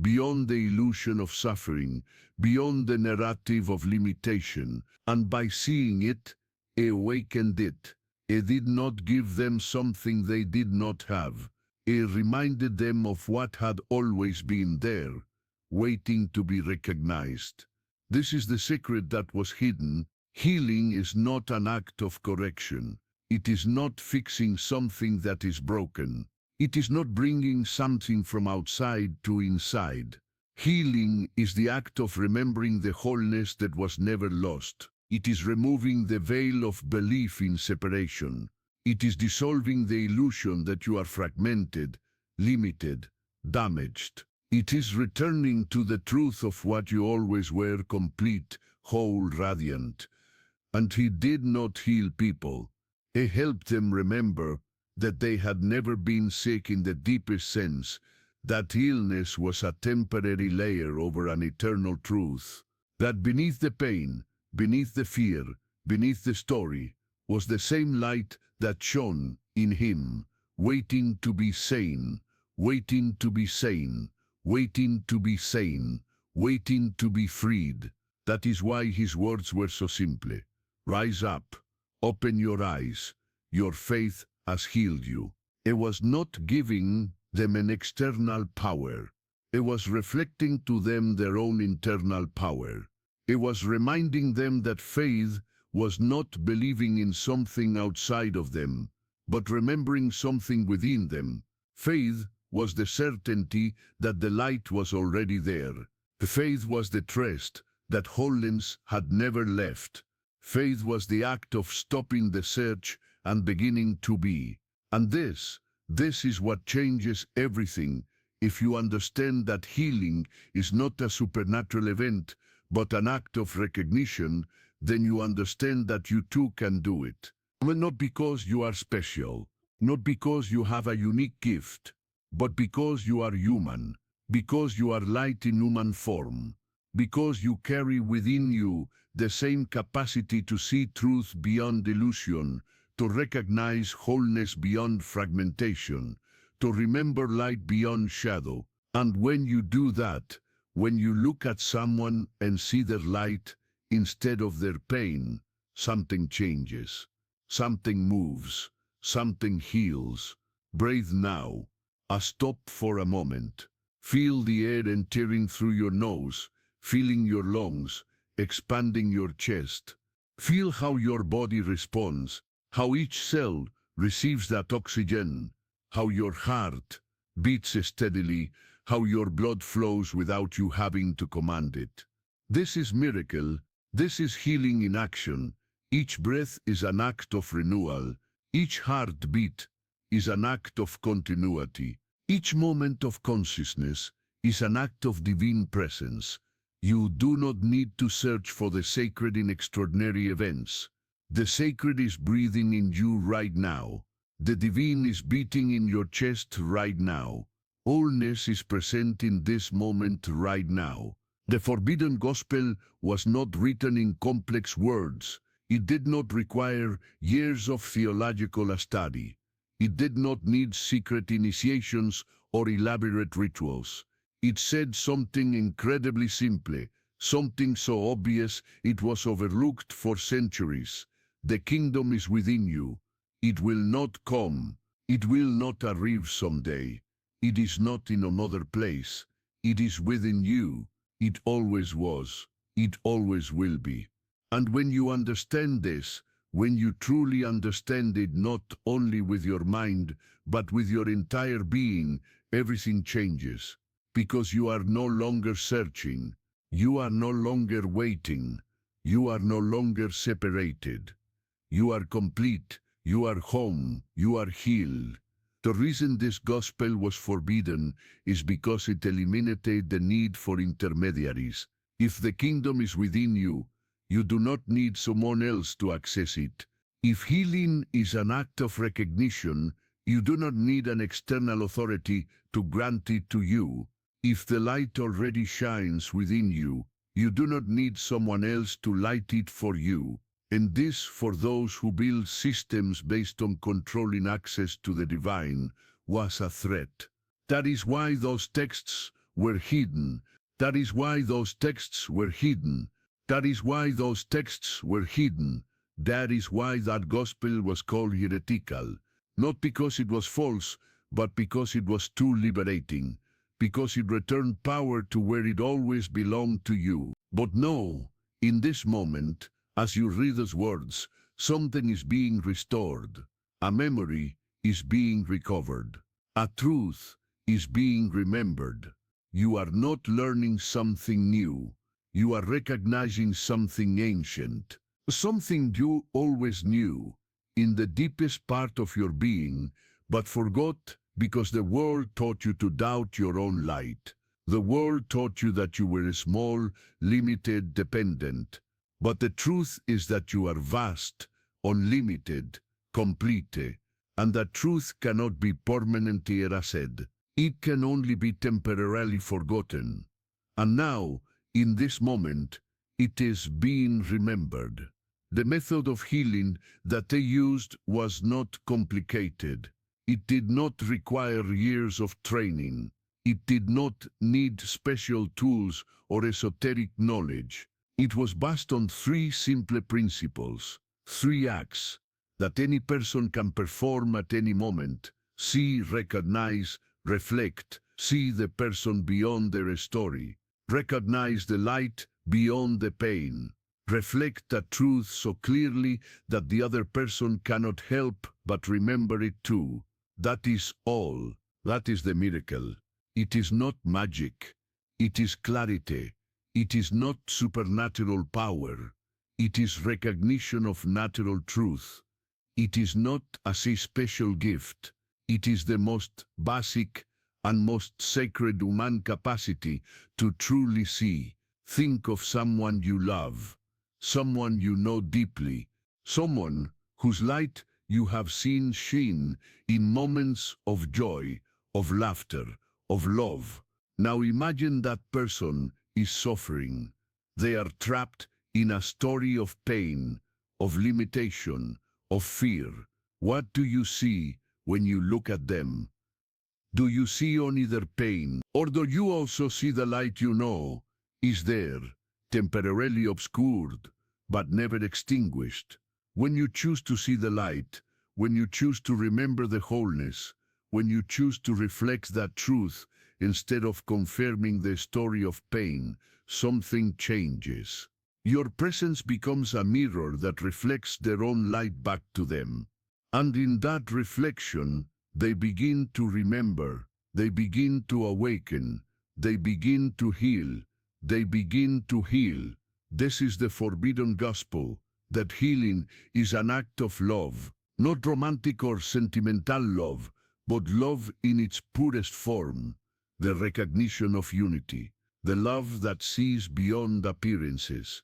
beyond the illusion of suffering, beyond the narrative of limitation, and by seeing it, he awakened it. He did not give them something they did not have. He reminded them of what had always been there, waiting to be recognized. This is the secret that was hidden. Healing is not an act of correction. It is not fixing something that is broken. It is not bringing something from outside to inside. Healing is the act of remembering the wholeness that was never lost. It is removing the veil of belief in separation. It is dissolving the illusion that you are fragmented, limited, damaged. It is returning to the truth of what you always were, complete, whole, radiant. And he did not heal people. He helped them remember that they had never been sick in the deepest sense, that illness was a temporary layer over an eternal truth, that beneath the pain, beneath the fear, beneath the story, was the same light that shone in him, waiting to be sane, waiting to be sane, waiting to be sane, waiting to be freed. That is why his words were so simple. Rise up, open your eyes, your faith has healed you. It was not giving them an external power. It was reflecting to them their own internal power. It was reminding them that faith was not believing in something outside of them, but remembering something within them. Faith was the certainty that the light was already there. Faith was the trust that wholeness had never left. Faith was the act of stopping the search and beginning to be. And this is what changes everything. If you understand that healing is not a supernatural event, but an act of recognition, then you understand that you too can do it. Not because you are special, not because you have a unique gift, but because you are human, because you are light in human form, because you carry within you the same capacity to see truth beyond illusion, to recognize wholeness beyond fragmentation, to remember light beyond shadow. And when you do that, when you look at someone and see their light instead of their pain, something changes, something moves, something heals. Breathe now. Stop for a moment. Feel the air entering through your nose, filling your lungs, expanding your chest. Feel how your body responds, how each cell receives that oxygen, how your heart beats steadily, how your blood flows without you having to command it. This is miracle. This is healing in action. Each breath is an act of renewal. Each heartbeat is an act of continuity. Each moment of consciousness is an act of divine presence. You do not need to search for the sacred in extraordinary events. The sacred is breathing in you right now. The divine is beating in your chest right now. Wholeness is present in this moment right now. The forbidden gospel was not written in complex words. It did not require years of theological study. It did not need secret initiations or elaborate rituals. It said something incredibly simple, something so obvious it was overlooked for centuries. The kingdom is within you. It will not come. It will not arrive someday. It is not in another place. It is within you. It always was. It always will be. And when you understand this, when you truly understand it not only with your mind, but with your entire being, everything changes. Because you are no longer searching. You are no longer waiting. You are no longer separated. You are complete. You are home. You are healed. The reason this gospel was forbidden is because it eliminated the need for intermediaries. If the kingdom is within you, you do not need someone else to access it. If healing is an act of recognition, you do not need an external authority to grant it to you. If the light already shines within you, you do not need someone else to light it for you. And this, for those who build systems based on controlling access to the divine, was a threat. That is why those texts were hidden. That is why those texts were hidden. That is why those texts were hidden. That is why that gospel was called heretical. Not because it was false, but because it was too liberating. Because it returned power to where it always belonged to you. But no, in this moment, as you read those words, something is being restored. A memory is being recovered. A truth is being remembered. You are not learning something new. You are recognizing something ancient. Something you always knew in the deepest part of your being, but forgot because the world taught you to doubt your own light. The world taught you that you were small, limited, dependent. But the truth is that you are vast, unlimited, complete, and that truth cannot be permanently erased. It can only be temporarily forgotten. And now, in this moment, it is being remembered. The method of healing that they used was not complicated. It did not require years of training. It did not need special tools or esoteric knowledge. It was based on three simple principles, three acts that any person can perform at any moment: see, recognize, reflect. See the person beyond their story. Recognize the light beyond the pain. Reflect that truth so clearly that the other person cannot help but remember it too. That is all. That is the miracle. It is not magic. It is clarity. It is not supernatural power. It is recognition of natural truth. It is not a special gift. It is the most basic and most sacred human capacity to truly see. Think of someone you love, someone you know deeply, someone whose light you have seen shine in moments of joy, of laughter, of love. Now imagine that person is suffering. They are trapped in a story of pain, of limitation, of fear. What do you see when you look at them? Do you see only their pain, or do you also see the light you know is there, temporarily obscured, but never extinguished? When you choose to see the light, when you choose to remember the wholeness, when you choose to reflect that truth instead of confirming the story of pain, something changes. Your presence becomes a mirror that reflects their own light back to them. And in that reflection, they begin to remember, they begin to awaken, they begin to heal, they begin to heal. This is the forbidden gospel, that healing is an act of love, not romantic or sentimental love, but love in its purest form, the recognition of unity, the love that sees beyond appearances,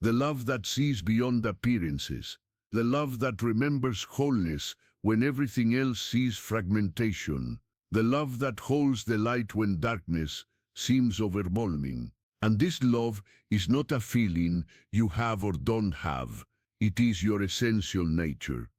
the love that sees beyond appearances, the love that remembers wholeness when everything else sees fragmentation, the love that holds the light when darkness seems overwhelming. And this love is not a feeling you have or don't have. It is your essential nature.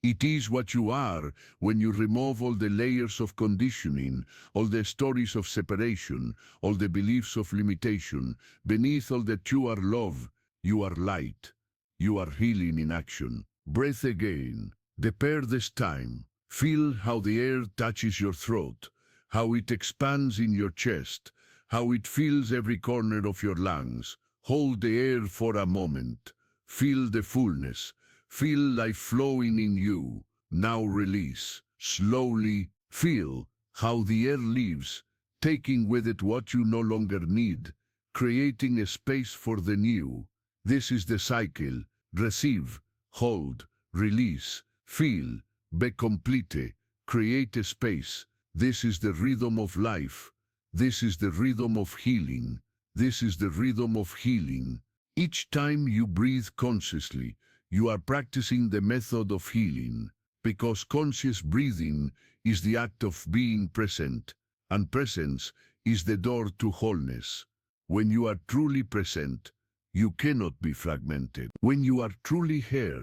It is what you are when you remove all the layers of conditioning, all the stories of separation, all the beliefs of limitation. Beneath all that you are love, you are light. You are healing in action. Breathe again. Depare this time. Feel how the air touches your throat, how it expands in your chest, how it fills every corner of your lungs. Hold the air for a moment. Feel the fullness. Feel life flowing in you. Now release. Slowly feel how the air leaves, taking with it what you no longer need, creating a space for the new. This is the cycle. Receive, hold, release, feel, be complete, create a space. This is the rhythm of life. This is the rhythm of healing. This is the rhythm of healing. Each time you breathe consciously, you are practicing the method of healing, because conscious breathing is the act of being present, and presence is the door to wholeness. When you are truly present, you cannot be fragmented. When you are truly here,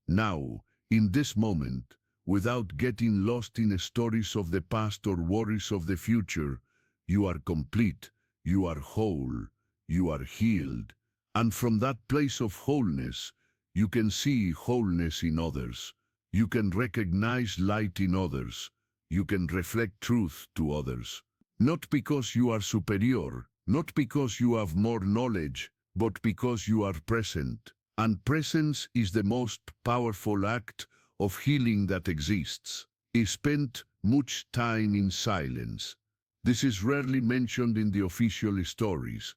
now, in this moment, without getting lost in stories of the past or worries of the future, You are complete, you are whole, you are healed. And from that place of wholeness, you can see wholeness in others. You can recognize light in others. You can reflect truth to others. Not because you are superior, not because you have more knowledge, but because you are present. And presence is the most powerful act of healing that exists. He spent much time in silence. This is rarely mentioned in the official stories,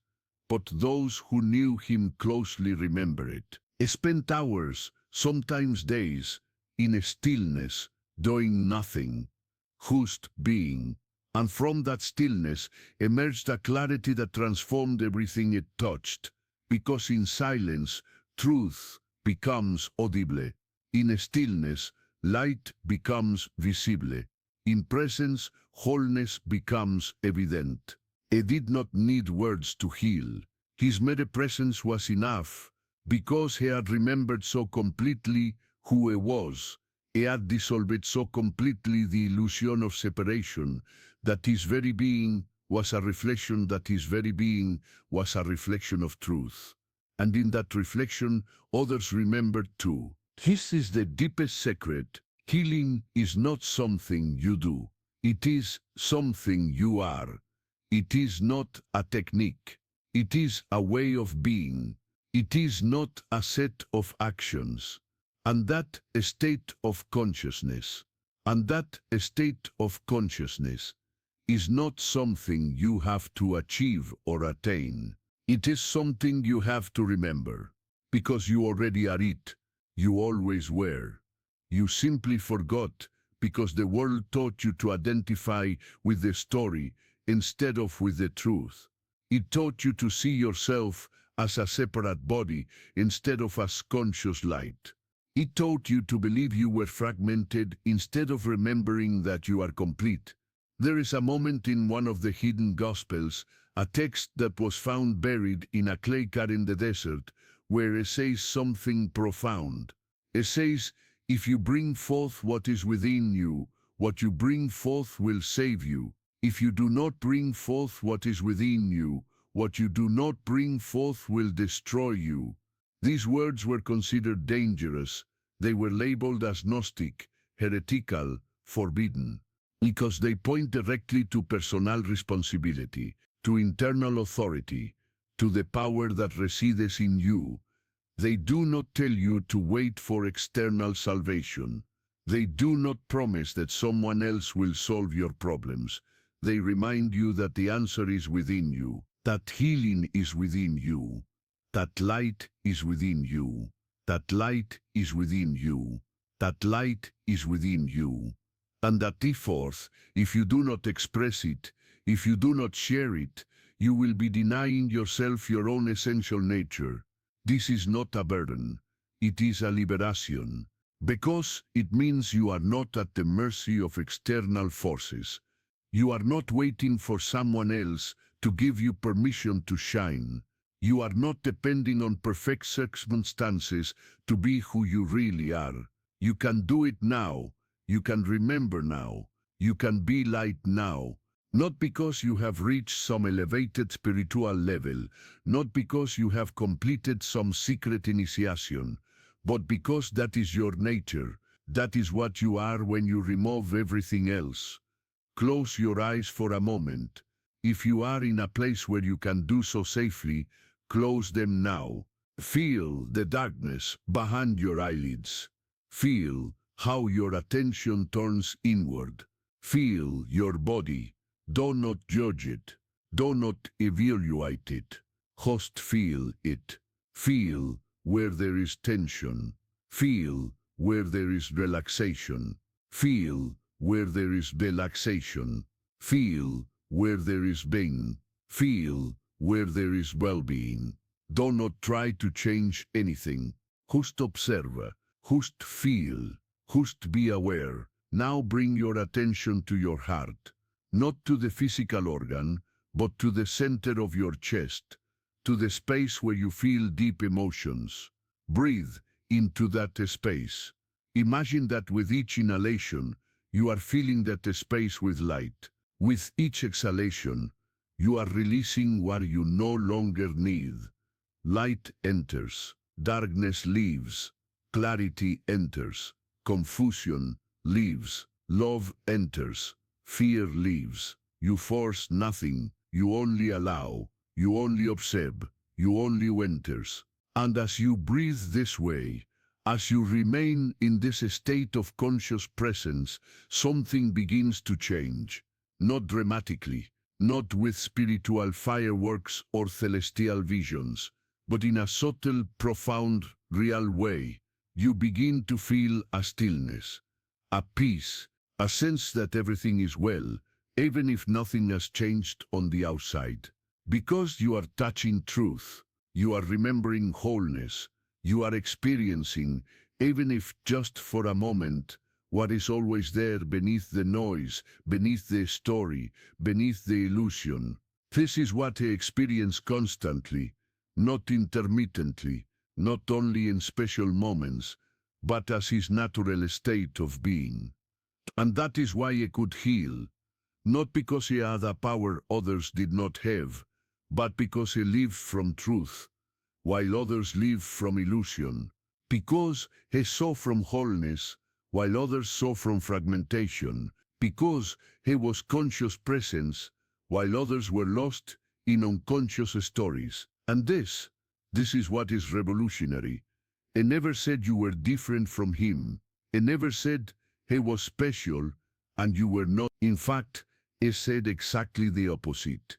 but those who knew him closely remember it. He spent hours, sometimes days, in a stillness, doing nothing, just being. And from that stillness emerged a clarity that transformed everything it touched, because in silence, truth becomes audible. In a stillness, light becomes visible. In presence, wholeness becomes evident. He did not need words to heal. His mere presence was enough, because he had remembered so completely who he was. He had dissolved so completely the illusion of separation, that his very being was a reflection that his very being was a reflection of truth. And in that reflection, others remembered too. This is the deepest secret. Healing is not something you do. It is something you are. It is not a technique. It is a way of being. It is not a set of actions. And that state of consciousness, is not something you have to achieve or attain. It is something you have to remember, because you already are it. You always were. You simply forgot, because the world taught you to identify with the story instead of with the truth. It taught you to see yourself as a separate body instead of as conscious light. It taught you to believe you were fragmented instead of remembering that you are complete. There is a moment in one of the hidden Gospels, a text that was found buried in a clay car in the desert, where it says something profound. It says, "If you bring forth what is within you, what you bring forth will save you. If you do not bring forth what is within you, what you do not bring forth will destroy you." These words were considered dangerous. They were labeled as Gnostic, heretical, forbidden, because they point directly to personal responsibility, to internal authority, to the power that resides in you. They do not tell you to wait for external salvation. They do not promise that someone else will solve your problems. They remind you that the answer is within you, that healing is within you, that light is within you, that light is within you, that light is within you. And that if you do not express it, if you do not share it, you will be denying yourself your own essential nature. This is not a burden, it is a liberation, because it means you are not at the mercy of external forces. You are not waiting for someone else to give you permission to shine. You are not depending on perfect circumstances to be who you really are. You can do it now. You can remember now. You can be light now. Not because you have reached some elevated spiritual level, not because you have completed some secret initiation, but because that is your nature. That is what you are when you remove everything else. Close your eyes for a moment. If you are in a place where you can do so safely, close them now. Feel the darkness behind your eyelids. Feel how your attention turns inward. Feel your body. Do not judge it. Do not evaluate it. Just feel it. Feel where there is tension. Feel where there is relaxation. Feel where there is relaxation. Feel where there is pain. Feel where there is well-being. Do not try to change anything. Just observe. Just feel. Just be aware. Now bring your attention to your heart. Not to the physical organ, but to the center of your chest, to the space where you feel deep emotions. Breathe into that space. Imagine that with each inhalation, you are filling that space with light. With each exhalation, You are releasing what you no longer need. Light enters, darkness leaves, clarity enters, confusion leaves, love enters, fear leaves. You force nothing, you only allow, you only observe, you only enters. And as you breathe this way, as you remain in this state of conscious presence, something begins to change. Not dramatically, not with spiritual fireworks or celestial visions, but in a subtle, profound, real way. You begin to feel a stillness, a peace, a sense that everything is well, even if nothing has changed on the outside. Because you are touching truth, you are remembering wholeness, you are experiencing, even if just for a moment, what is always there beneath the noise, beneath the story, beneath the illusion. This is what I experience constantly, not intermittently, not only in special moments, but as his natural state of being. And that is why I could heal, not because he had a power others did not have, but because he lived from truth, while others live from illusion. Because he saw from wholeness, while others saw from fragmentation. Because he was conscious presence, while others were lost in unconscious stories. And this is what is revolutionary. He never said you were different from him. He never said he was special and you were not. In fact, he said exactly the opposite.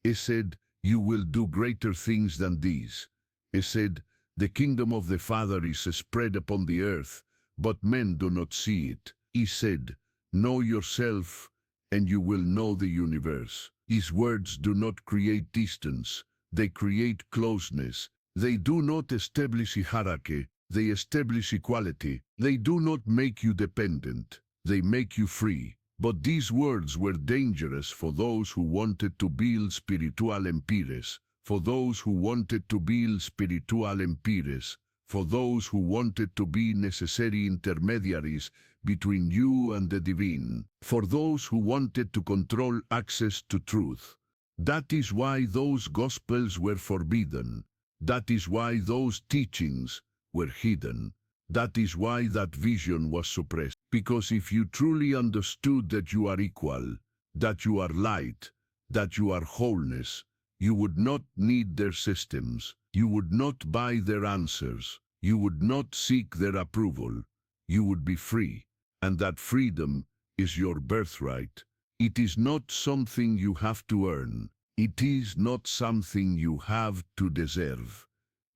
He said, you will do greater things than these. He said, the kingdom of the Father is spread upon the earth, but men do not see it. He said, know yourself, and you will know the universe. His words do not create distance, they create closeness. They do not establish a hierarchy, they establish equality. They do not make you dependent, they make you free. But these words were dangerous for those who wanted to build spiritual empires, for those who wanted to build spiritual empires, for those who wanted to be necessary intermediaries between you and the divine, for those who wanted to control access to truth. That is why those gospels were forbidden. That is why those teachings were hidden. That is why that vision was suppressed. Because if you truly understood that you are equal, that you are light, that you are wholeness, you would not need their systems. You would not buy their answers. You would not seek their approval. You would be free. And that freedom is your birthright. It is not something you have to earn. It is not something you have to deserve.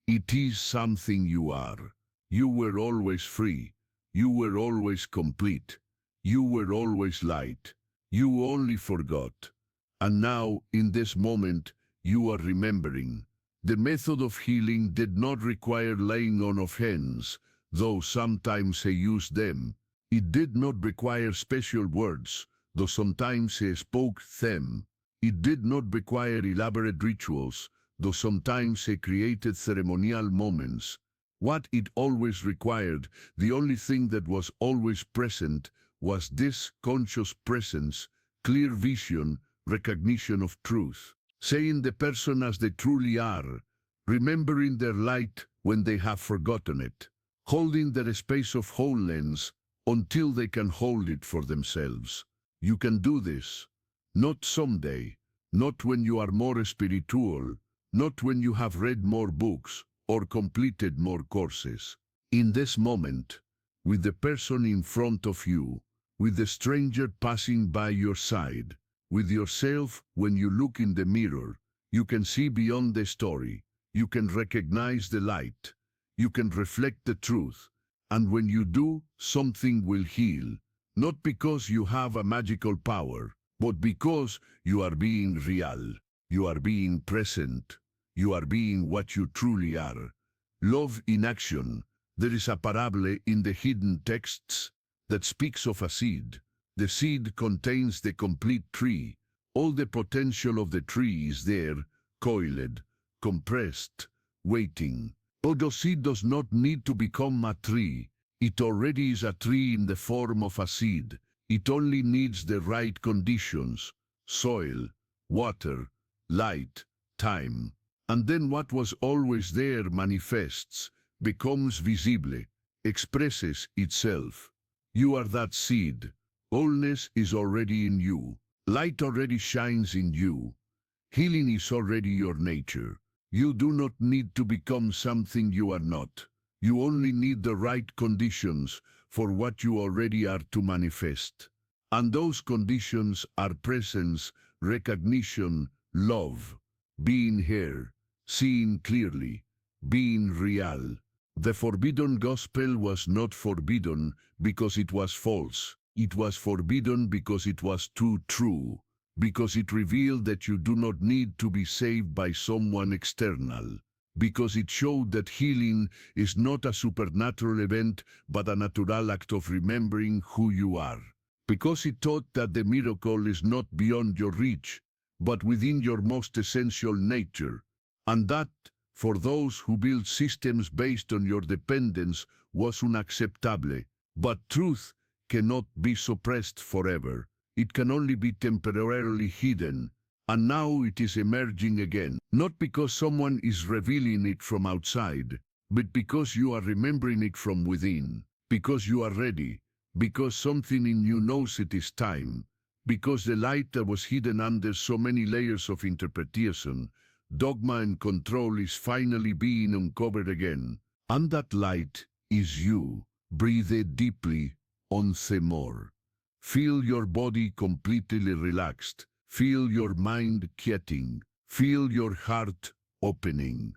It is something you are. You were always free. You were always complete. You were always light. You only forgot. And now, in this moment, you are remembering. The method of healing did not require laying on of hands, though sometimes he used them. It did not require special words, though sometimes he spoke them. It did not require elaborate rituals, though sometimes he created ceremonial moments. What it always required, the only thing that was always present, was this conscious presence, clear vision, recognition of truth. Seeing the person as they truly are, remembering their light when they have forgotten it, holding their space of wholeness until they can hold it for themselves. You can do this. Not someday, not when you are more spiritual, not when you have read more books or completed more courses. In this moment, with the person in front of you, with the stranger passing by your side, with yourself when you look in the mirror, you can see beyond the story, you can recognize the light, you can reflect the truth, and when you do, something will heal, not because you have a magical power, but because you are being real, you are being present, you are being what you truly are. Love in action. There is a parable in the hidden texts that speaks of a seed. The seed contains the complete tree. All the potential of the tree is there, coiled, compressed, waiting. But the seed does not need to become a tree. It already is a tree in the form of a seed. It only needs the right conditions, soil, water, light, time. And then what was always there manifests, becomes visible, expresses itself. You are that seed. Wholeness is already in you. Light already shines in you. Healing is already your nature. You do not need to become something you are not. You only need the right conditions for what you already are to manifest. And those conditions are presence, recognition, love, being here, seeing clearly, being real. The forbidden gospel was not forbidden because it was false. It was forbidden because it was too true, because it revealed that you do not need to be saved by someone external, because it showed that healing is not a supernatural event but a natural act of remembering who you are, because it taught that the miracle is not beyond your reach, but within your most essential nature, and that, for those who build systems based on your dependence, was unacceptable. But truth cannot be suppressed forever. It can only be temporarily hidden, and now it is emerging again, not because someone is revealing it from outside, but because you are remembering it from within, because you are ready, because something in you knows it is time, because the light that was hidden under so many layers of interpretation, dogma and control is finally being uncovered again. And that light is you. Breathe it deeply, once more. Feel your body completely relaxed. Feel your mind quieting. Feel your heart opening.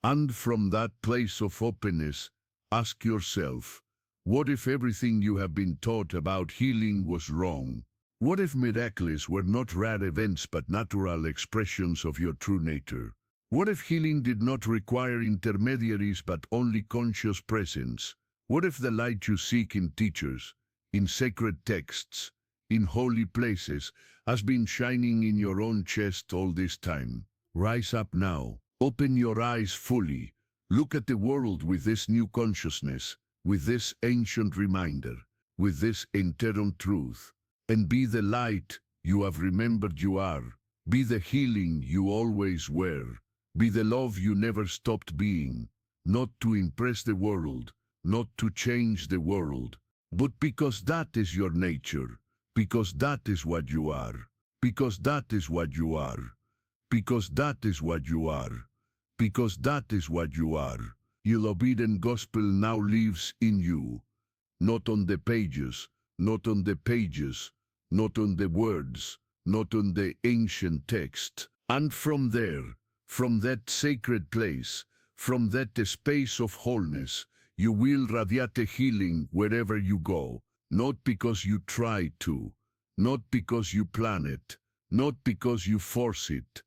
And from that place of openness, ask yourself, what if everything you have been taught about healing was wrong? What if miracles were not rare events but natural expressions of your true nature? What if healing did not require intermediaries but only conscious presence? What if the light you seek in teachers, in sacred texts, in holy places, has been shining in your own chest all this time? Rise up now. Open your eyes fully. Look at the world with this new consciousness, with this ancient reminder, with this eternal truth. And be the light you have remembered you are. Be the healing you always were. Be the love you never stopped being. Not to impress the world, not to change the world, but because that is your nature, because that is what you are, because that is what you are, because that is what you are, because that is what you are. Your obedient gospel now lives in you, not on the pages, not on the pages, not on the words, not on the ancient text. And from there, from that sacred place, from that space of wholeness, you will radiate healing wherever you go, not because you try to, not because you plan it, not because you force it,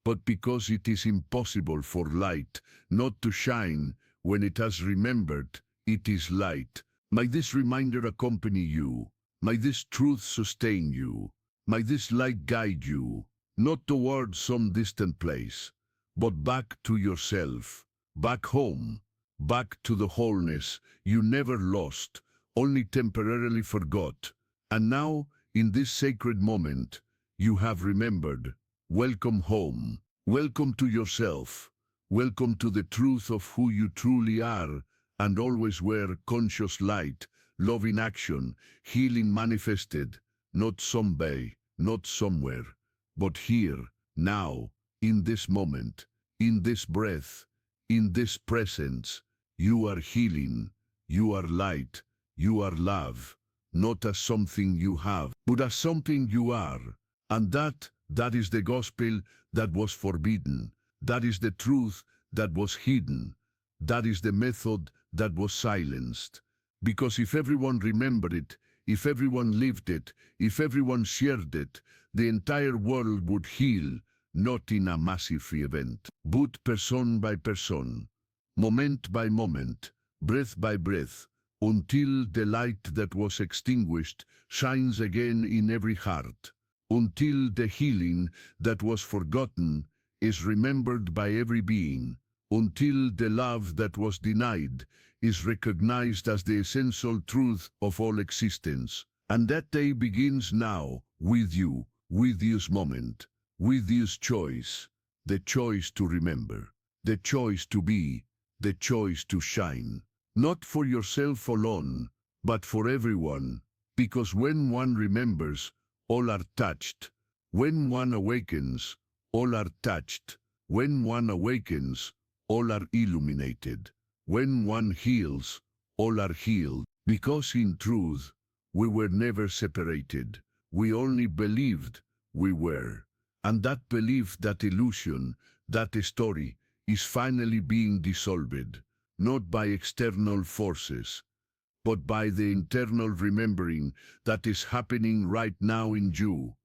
but because it is impossible for light not to shine when it has remembered it is light. May this reminder accompany you. May this truth sustain you. May this light guide you, not towards some distant place, but back to yourself, back home, back to the wholeness you never lost, only temporarily forgot. And now, in this sacred moment, you have remembered. Welcome home. Welcome to yourself. Welcome to the truth of who you truly are and always were: conscious light, love in action, healing manifested, not someday, not somewhere, but here, now, in this moment, in this breath, in this presence. You are healing, you are light, you are love, not as something you have, but as something you are. And that is the gospel that was forbidden. That is the truth that was hidden. That is the method that was silenced. Because if everyone remembered it, if everyone lived it, if everyone shared it, the entire world would heal, not in a massive event, but person by person, moment by moment, breath by breath, until the light that was extinguished shines again in every heart, until the healing that was forgotten is remembered by every being, until the love that was denied is recognized as the essential truth of all existence. And that day begins now, with you, with this moment. With this choice, the choice to remember, the choice to be, the choice to shine, not for yourself alone, but for everyone, because when one remembers, all are touched. When one awakens, all are touched. When one awakens, all are illuminated. When one heals, all are healed. Because in truth, we were never separated. We only believed we were. And that belief, that illusion, that story, is finally being dissolved, not by external forces, but by the internal remembering that is happening right now in you.